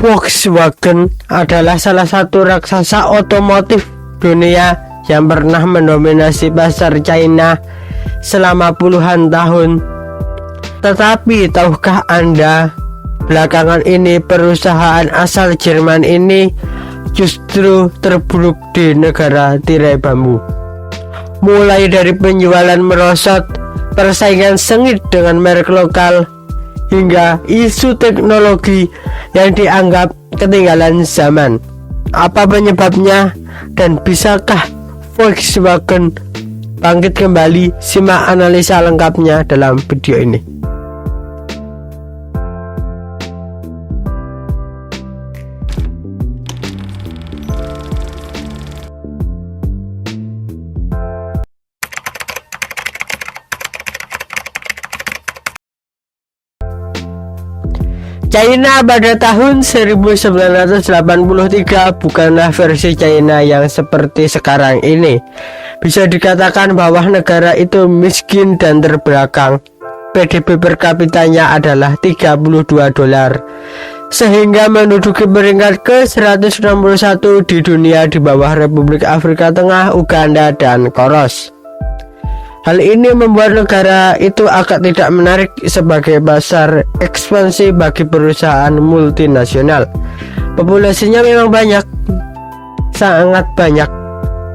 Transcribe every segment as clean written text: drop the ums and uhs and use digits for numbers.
Volkswagen adalah salah satu raksasa otomotif dunia yang pernah mendominasi pasar China selama puluhan tahun. Tetapi tahukah Anda, belakangan ini perusahaan asal Jerman ini justru terpuruk di negara tirai bambu. Mulai dari penjualan merosot, persaingan sengit dengan merek lokal, hingga isu teknologi yang dianggap ketinggalan zaman. Apa penyebabnya dan bisakah Volkswagen bangkit kembali? Simak analisa lengkapnya dalam video ini. China pada tahun 1983 bukanlah versi China yang seperti sekarang ini. Bisa dikatakan bahwa negara itu miskin dan terbelakang. PDB per kapitanya adalah $32, sehingga menduduki peringkat ke-161 di dunia di bawah Republik Afrika Tengah, Uganda, dan Koros. Hal ini membuat negara itu agak tidak menarik sebagai pasar ekspansi bagi perusahaan multinasional. Populasinya memang banyak, sangat banyak,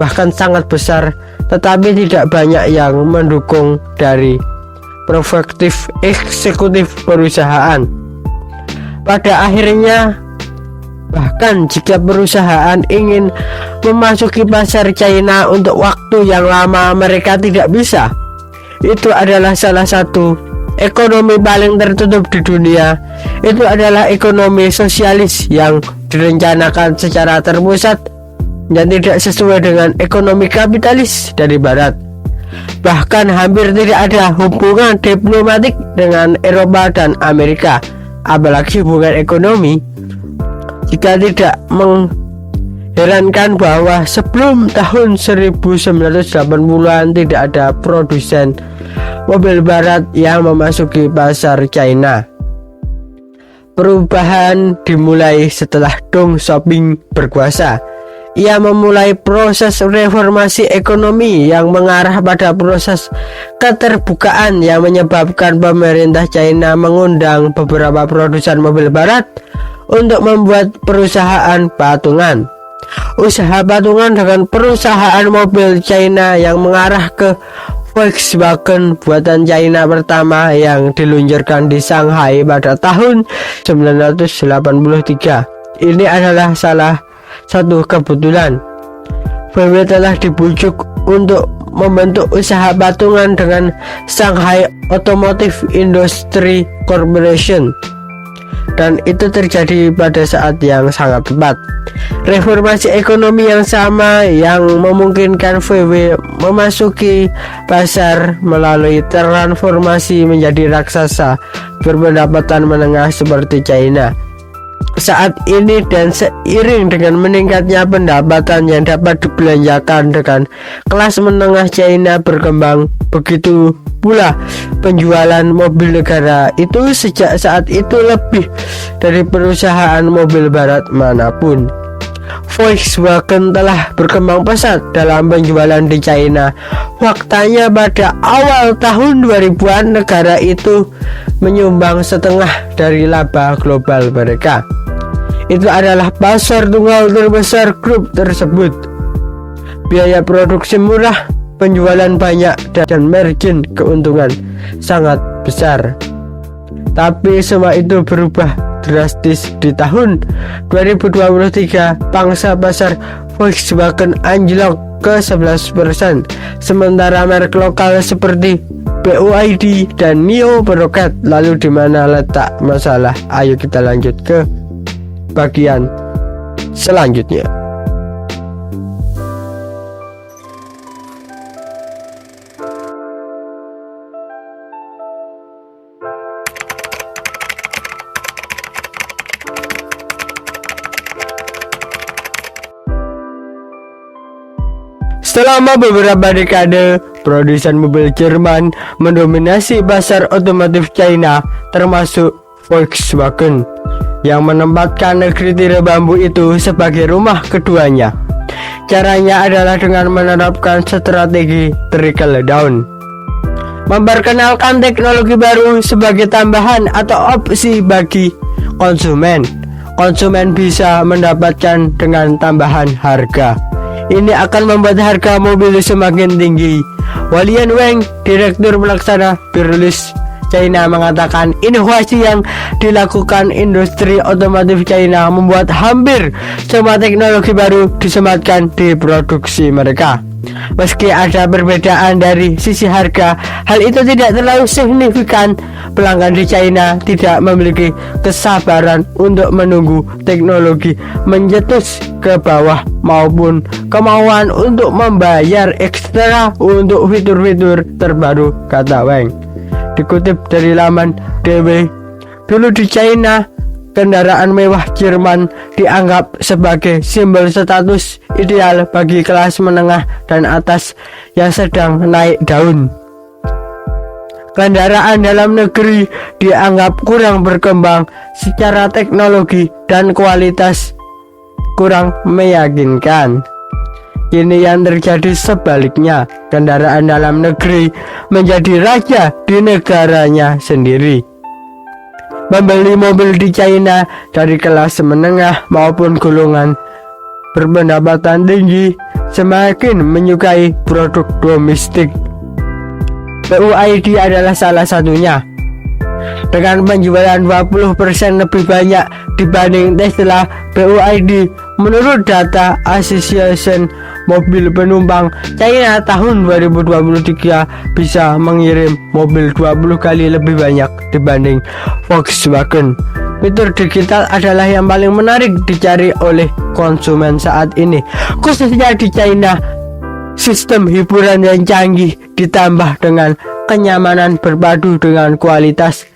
bahkan sangat besar, tetapi tidak banyak yang mendukung dari perspektif eksekutif perusahaan. Pada akhirnya, bahkan jika perusahaan ingin memasuki pasar China untuk waktu yang lama, mereka tidak bisa. Itu adalah salah satu ekonomi paling tertutup di dunia. Itu adalah ekonomi sosialis yang direncanakan secara terpusat dan tidak sesuai dengan ekonomi kapitalis dari barat. Bahkan hampir tidak ada hubungan diplomatik dengan Eropa dan Amerika, apalagi hubungan ekonomi. Jika tidak mengherankan bahwa sebelum tahun 1980-an tidak ada produsen mobil barat yang memasuki pasar China. Perubahan dimulai setelah Deng Xiaoping berkuasa. Ia memulai proses reformasi ekonomi yang mengarah pada proses keterbukaan yang menyebabkan pemerintah China mengundang beberapa produsen mobil barat untuk membuat perusahaan patungan. Usaha patungan dengan perusahaan mobil China yang mengarah ke Volkswagen buatan China pertama yang diluncurkan di Shanghai pada tahun 1983. Ini adalah salah satu kebetulan. VW telah dibujuk untuk membentuk usaha patungan dengan Shanghai Automotive Industry Corporation, dan itu terjadi pada saat yang sangat tepat. Reformasi ekonomi yang sama yang memungkinkan VW memasuki pasar melalui transformasi menjadi raksasa berpendapatan menengah seperti China saat ini, dan seiring dengan meningkatnya pendapatan yang dapat dibelanjakan dengan kelas menengah China berkembang, begitu pula penjualan mobil negara itu sejak saat itu lebih dari perusahaan mobil barat manapun. Volkswagen telah berkembang pesat dalam penjualan di China. Faktanya pada awal tahun 2000-an negara itu menyumbang setengah dari laba global mereka. Itu adalah pasar tunggal terbesar grup tersebut. Biaya produksi murah, penjualan banyak, dan margin keuntungan sangat besar. Tapi semua itu berubah drastis di tahun 2023. Pangsa pasar Volkswagen anjlok ke 11%, sementara merek lokal seperti BYD dan NIO meroket. Lalu di mana letak masalah? Ayo kita lanjut ke bagian selanjutnya. Selama beberapa dekade, produsen mobil Jerman mendominasi pasar otomotif China, termasuk Volkswagen. yang menempatkan negeri tirai bambu itu sebagai rumah keduanya. Caranya adalah dengan menerapkan strategi trickle down, memperkenalkan teknologi baru sebagai tambahan atau opsi bagi konsumen. Konsumen bisa mendapatkan dengan tambahan harga. Ini akan membuat harga mobil semakin tinggi. Walian Wang, Direktur Pelaksana Birlis China, mengatakan inovasi yang dilakukan industri otomotif China membuat hampir semua teknologi baru disematkan di produksi mereka. Meski ada perbedaan dari sisi harga, hal itu tidak terlalu signifikan. Pelanggan di China tidak memiliki kesabaran untuk menunggu teknologi mencetus ke bawah maupun kemauan untuk membayar ekstra untuk fitur-fitur terbaru, kata Wang. Dikutip dari laman DW, dulu di China, kendaraan mewah Jerman dianggap sebagai simbol status ideal bagi kelas menengah dan atas yang sedang naik daun. Kendaraan dalam negeri dianggap kurang berkembang secara teknologi dan kualitas kurang meyakinkan. Kini yang terjadi sebaliknya, kendaraan dalam negeri menjadi raja di negaranya sendiri. Membeli mobil di China dari kelas menengah maupun golongan berpendapatan tinggi semakin menyukai produk domestik. BYD adalah salah satunya. Dengan penjualan 20% lebih banyak dibanding Tesla, BYD menurut data Association Mobil Penumpang China tahun 2023 bisa mengirim mobil 20 kali lebih banyak dibanding Volkswagen. Fitur digital adalah yang paling menarik dicari oleh konsumen saat ini, khususnya di China. Sistem hiburan yang canggih ditambah dengan kenyamanan berpadu dengan kualitas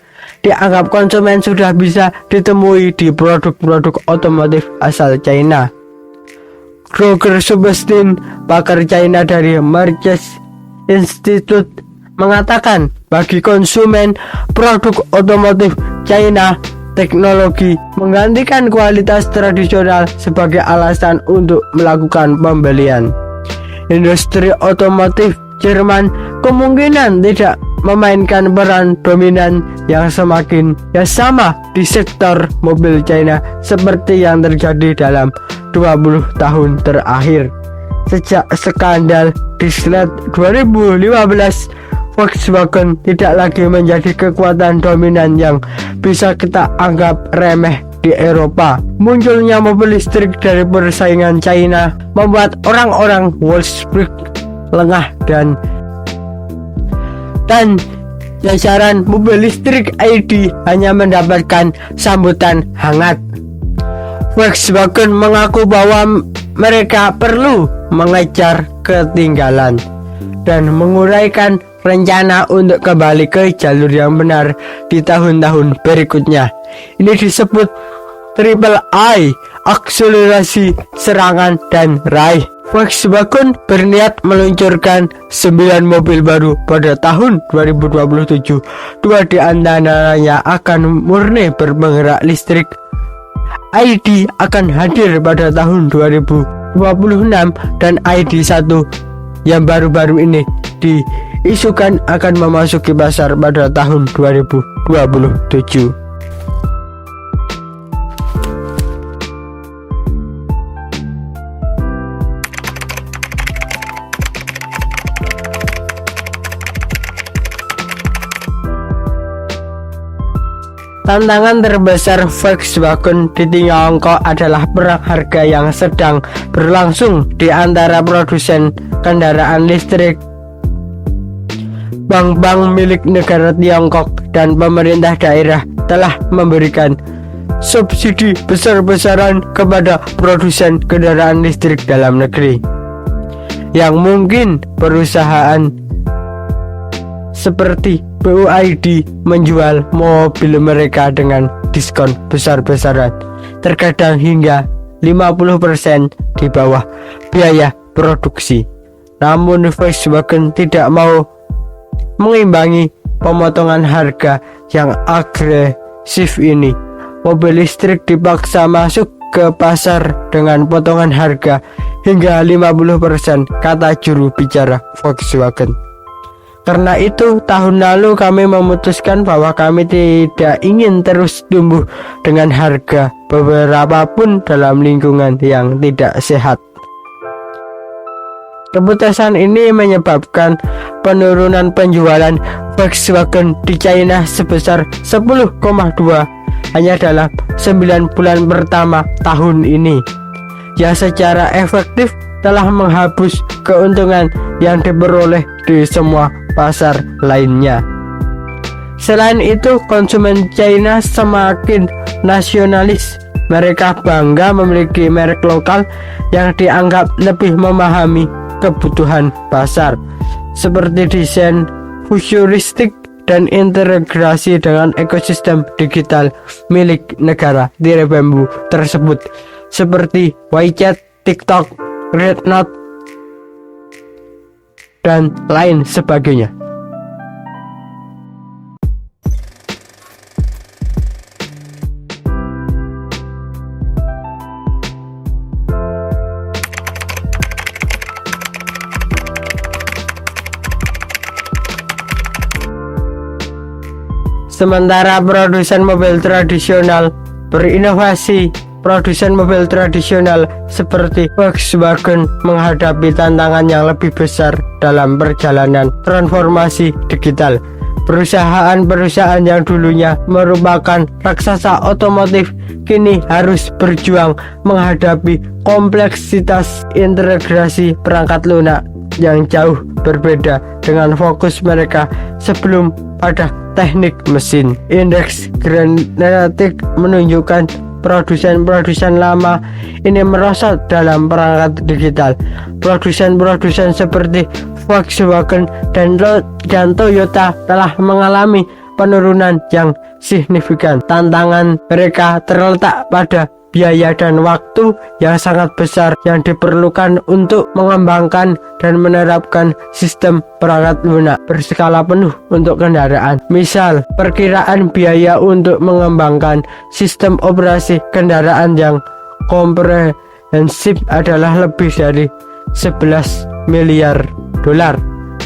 dianggap konsumen sudah bisa ditemui di produk-produk otomotif asal China. Roger Sebastian, pakar China dari Marches Institute, mengatakan bagi konsumen produk otomotif China, teknologi menggantikan kualitas tradisional sebagai alasan untuk melakukan pembelian. Industri otomotif Jerman kemungkinan tidak memainkan peran dominan yang sama di sektor mobil China seperti yang terjadi dalam 20 tahun terakhir. Sejak skandal Dieselgate 2015, Volkswagen tidak lagi menjadi kekuatan dominan yang bisa kita anggap remeh di Eropa. Munculnya mobil listrik dari persaingan China membuat orang-orang Wall Street lengah dan jajaran mobil listrik ID hanya mendapatkan sambutan hangat. Volkswagen mengaku bahwa mereka perlu mengejar ketinggalan dan menguraikan rencana untuk kembali ke jalur yang benar di tahun-tahun berikutnya. Ini disebut Triple I, akselerasi, serangan, dan raih. Volkswagen berniat meluncurkan 9 mobil baru pada tahun 2027. 2 di antaranya akan murni berpenggerak listrik. ID akan hadir pada tahun 2026 dan ID1 yang baru-baru ini diisukan akan memasuki pasar pada tahun 2027. Tantangan terbesar Volkswagen di Tiongkok adalah perang harga yang sedang berlangsung di antara produsen kendaraan listrik, bank-bank milik negara Tiongkok, dan pemerintah daerah telah memberikan subsidi besar-besaran kepada produsen kendaraan listrik dalam negeri. Yang mungkin perusahaan seperti BYD menjual mobil mereka dengan diskon besar-besaran, terkadang hingga 50% di bawah biaya produksi. Namun Volkswagen tidak mau mengimbangi pemotongan harga yang agresif ini. mobil listrik dipaksa masuk ke pasar dengan potongan harga hingga 50%, kata juru bicara Volkswagen. Karena itu, tahun lalu kami memutuskan bahwa kami tidak ingin terus tumbuh dengan harga berapapun dalam lingkungan yang tidak sehat. Keputusan ini menyebabkan penurunan penjualan Volkswagen di China sebesar 10,2 hanya dalam 9 bulan pertama tahun ini, yang secara efektif telah menghapus keuntungan yang diperoleh di semua pasar lainnya. Selain itu, konsumen China semakin nasionalis. Mereka bangga memiliki merek lokal yang dianggap lebih memahami kebutuhan pasar, seperti desain futuristik dan integrasi dengan ekosistem digital milik negara tirai bambu tersebut, seperti WeChat, TikTok, RedNote, dan lain sebagainya. Sementara produsen mobil tradisional berinovasi, produsen mobil tradisional seperti Volkswagen menghadapi tantangan yang lebih besar dalam perjalanan transformasi digital. Perusahaan-perusahaan yang dulunya merupakan raksasa otomotif kini harus berjuang menghadapi kompleksitas integrasi perangkat lunak yang jauh berbeda dengan fokus mereka sebelum pada teknik mesin. Indeks genetik menunjukkan produsen-produsen lama ini merosot dalam perangkat digital. Produsen-produsen seperti Volkswagen dan Toyota telah mengalami penurunan yang signifikan. Tantangan mereka terletak pada biaya dan waktu yang sangat besar yang diperlukan untuk mengembangkan dan menerapkan sistem perangkat lunak berskala penuh untuk kendaraan. Misal, perkiraan biaya untuk mengembangkan sistem operasi kendaraan yang komprehensif adalah lebih dari 11 miliar dolar.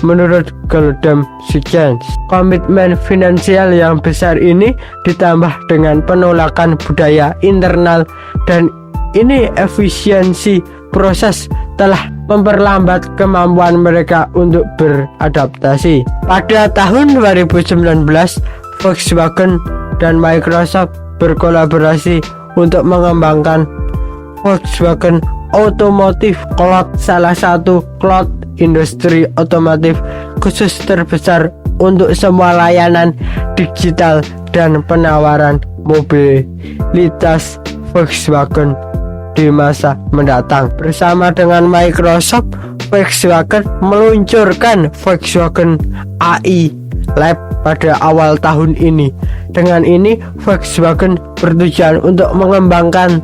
Menurut Goldman Sachs, komitmen finansial yang besar ini ditambah dengan penolakan budaya internal dan inefisiensi proses telah memperlambat kemampuan mereka untuk beradaptasi. Pada tahun 2019, Volkswagen dan Microsoft berkolaborasi untuk mengembangkan Volkswagen Automotive Cloud, salah satu cloud industri otomotif khusus terbesar untuk semua layanan digital dan penawaran mobilitas Volkswagen di masa mendatang. Bersama dengan Microsoft, Volkswagen meluncurkan Volkswagen AI Lab pada awal tahun ini. Dengan ini, Volkswagen bertujuan untuk mengembangkan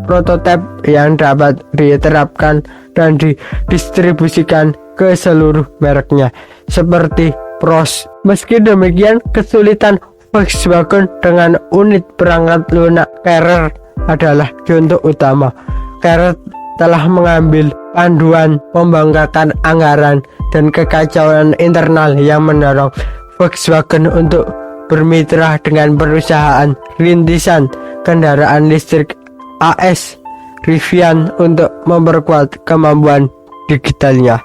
prototipe yang dapat diterapkan dan didistribusikan ke seluruh mereknya seperti Pros. Meski demikian, kesulitan Volkswagen dengan unit perangkat lunak Carrier adalah contoh utama. Carrier telah mengambil panduan membanggakan anggaran dan kekacauan internal yang mendorong Volkswagen untuk bermitra dengan perusahaan rintisan kendaraan listrik AS Rivian untuk memperkuat kemampuan digitalnya.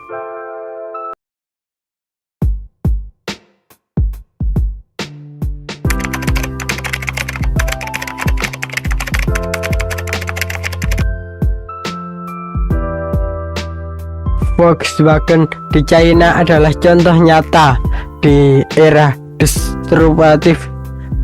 Volkswagen di China adalah contoh nyata di era disruptif.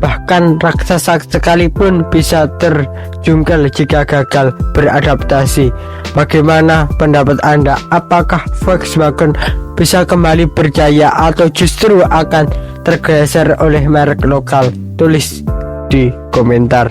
Bahkan raksasa sekalipun bisa terjungkal jika gagal beradaptasi. Bagaimana pendapat Anda? Apakah Volkswagen bisa kembali berjaya atau justru akan tergeser oleh merek lokal? Tulis di komentar.